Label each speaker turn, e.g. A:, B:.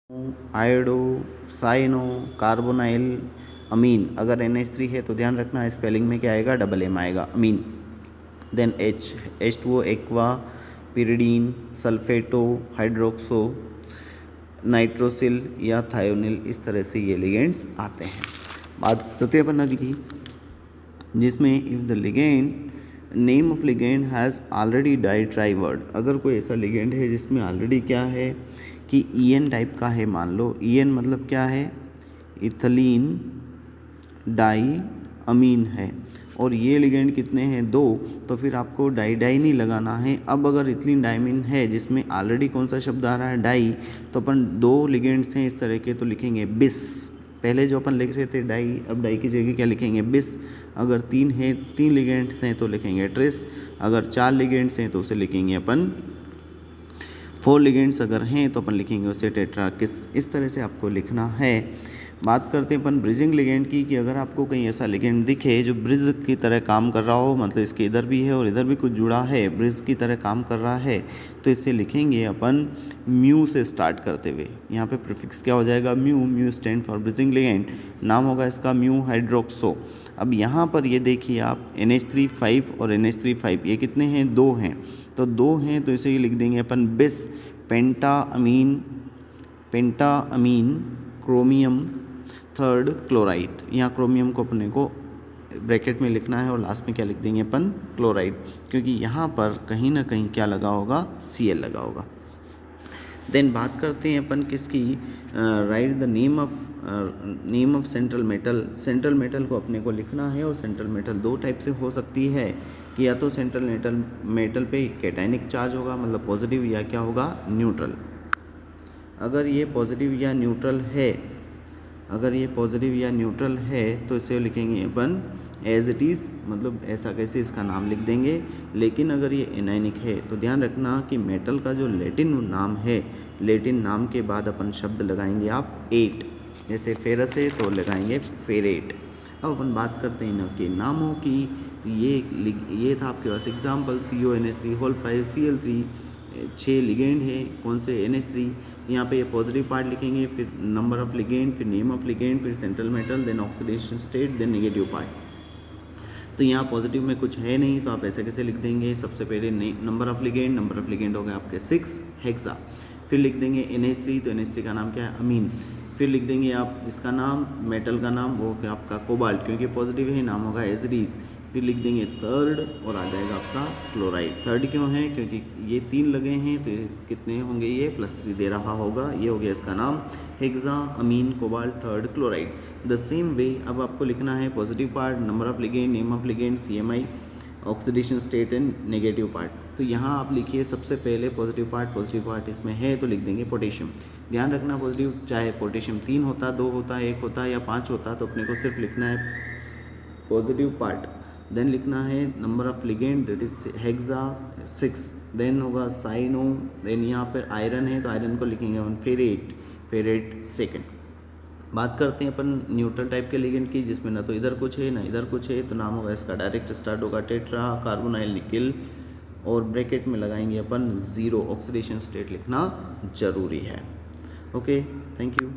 A: Iodo, cyano, carbonyl, अमीन। अगर NH3 है तो ध्यान रखना स्पेलिंग में क्या आएगा, डबल एम आएगा, अमीन। Then H2O aqua, pyridine, सल्फेटो, hydroxo, nitrosyl या थायोनिल, इस तरह से ये लिगेंड्स आते हैं। बात करते हैं अपन अगली, जिसमें if the legend name of legend has already डाइट्राइवर्ड, अगर कोई ऐसा लिगेंड है जिसमें ऑलरेडी क्या है कि EN टाइप का है, मान लो EN मतलब क्या है, इथिलीन डाई अमीन है, और ये लिगेंड कितने हैं, दो, तो फिर आपको डाई डाई नहीं लगाना है। अब अगर इथिलीन डाइमीन है जिसमें ऑलरेडी कौन सा शब्द आ रहा है, डाई, तो अपन दो लिगेंड्स हैं इस तरह के तो लिखेंगे बिस। पहले जो अपन लिख रहे थे डाई, अब डाई की जगह क्या लिखेंगे, बिस। अगर तीन है, तीन लिगेंड्स हैं तो लिखेंगे ट्रिस, अगर चार लिगेंड्स हैं तो उसे लिखेंगे अपन, फोर लिगेंड्स अगर हैं तो अपन लिखेंगे उसे टेट्रा किस। इस तरह से आपको लिखना है। बात करते हैं अपन ब्रिजिंग लिगेंड की, कि अगर आपको कहीं ऐसा लिगेंड दिखे जो ब्रिज की तरह काम कर रहा हो, मतलब इसके इधर भी है और इधर भी कुछ जुड़ा है, ब्रिज की तरह काम कर रहा है, तो इसे लिखेंगे अपन म्यू से स्टार्ट करते हुए। यहाँ पे प्रीफिक्स क्या हो जाएगा, mu. Mu stand for bridging ligand, नाम होगा इसका म्यू हाइड्रोक्सो। अब यहाँ पर ये देखिए आप NH3 5 और NH3 5, ये कितने हैं, दो हैं, तो दो हैं तो इसे लिख देंगे अपन बिस पेंटा अमीन क्रोमियम थर्ड क्लोराइड। यहाँ क्रोमियम को अपने को ब्रैकेट में लिखना है और लास्ट में क्या लिख देंगे अपन, क्लोराइड, क्योंकि यहाँ पर कहीं ना कहीं क्या लगा होगा, Cl लगा होगा। देन बात करते हैं अपन किसकी, right the name of central metal. Central metal को अपने को लिखना है, और सेंट्रल मेटल दो टाइप से हो सकती है, कि या तो सेंट्रल मेटल पे कैटायनिक चार्ज होगा, मतलब पॉजिटिव, या क्या होगा, न्यूट्रल। अगर ये पॉजिटिव या न्यूट्रल है, अगर ये पॉजिटिव या न्यूट्रल है तो इसे लिखेंगे अपन एज इट इज़, मतलब ऐसा कैसे इसका नाम लिख देंगे। लेकिन अगर ये एनायनिक है तो ध्यान रखना कि मेटल का जो लैटिन नाम है, लैटिन नाम के बाद अपन शब्द लगाएंगे आप एट, जैसे फेरस है तो लगाएंगे फेरेट। अब अपन बात करते हैं इनके नामों की, तो ये था आपके पास एग्जाम्पल, CONH3 Cl3, 6 लिगेंड है, कौन से, NH3। यहाँ पे ये पॉजिटिव पार्ट लिखेंगे, फिर नंबर ऑफ लिगेंड, फिर नेम ऑफ लिगेंड, फिर central metal, then oxidation state, then negative part. तो यहाँ पॉजिटिव में कुछ है नहीं तो आप ऐसे कैसे लिख देंगे, सबसे पहले नंबर ऑफ लिगेंड हो गए आपके 6 हेक्सा, फिर लिख देंगे NH3, तो NH3 का नाम क्या है, अमीन, फिर लिख देंगे आप इसका नाम, मेटल का नाम वो क्या आपका कोबाल्ट, क्योंकि पॉजिटिव है, नाम होगा एजरीज, फिर लिख देंगे थर्ड और आ जाएगा आपका क्लोराइड। थर्ड क्यों है, क्योंकि ये 3 लगे हैं तो कितने होंगे, ये +3 दे रहा होगा, ये हो गया इसका नाम hexa ammine cobalt third chloride. The same way अब आपको लिखना है positive part, number of ligand, name of ligand, CMI, oxidation state and negative part. तो यहाँ आप लिखिए सबसे पहले पॉजिटिव पार्ट इसमें है तो लिख देंगे पोटेशियम। ध्यान रखना पॉजिटिव चाहे पोटेशियम 3 होता, 2 होता, 1 होता या 5 होता, तो अपने को सिर्फ लिखना है पॉजिटिव पार्ट। देन लिखना है number of ligand, that is hexa 6, then होगा साइनो, देन यहाँ पर आयरन है तो आयरन को लिखेंगे अपन फेरेट सेकेंड। बात करते हैं अपन न्यूट्रल टाइप के लिगेंड की, जिसमें ना तो इधर कुछ है ना इधर कुछ है, तो नाम होगा इसका, डायरेक्ट स्टार्ट होगा टेट्रा कार्बोनाइल निकिल, और ब्रैकेट में लगाएंगे अपन 0, ऑक्सीडेशन स्टेट लिखना जरूरी है। Okay, thank you.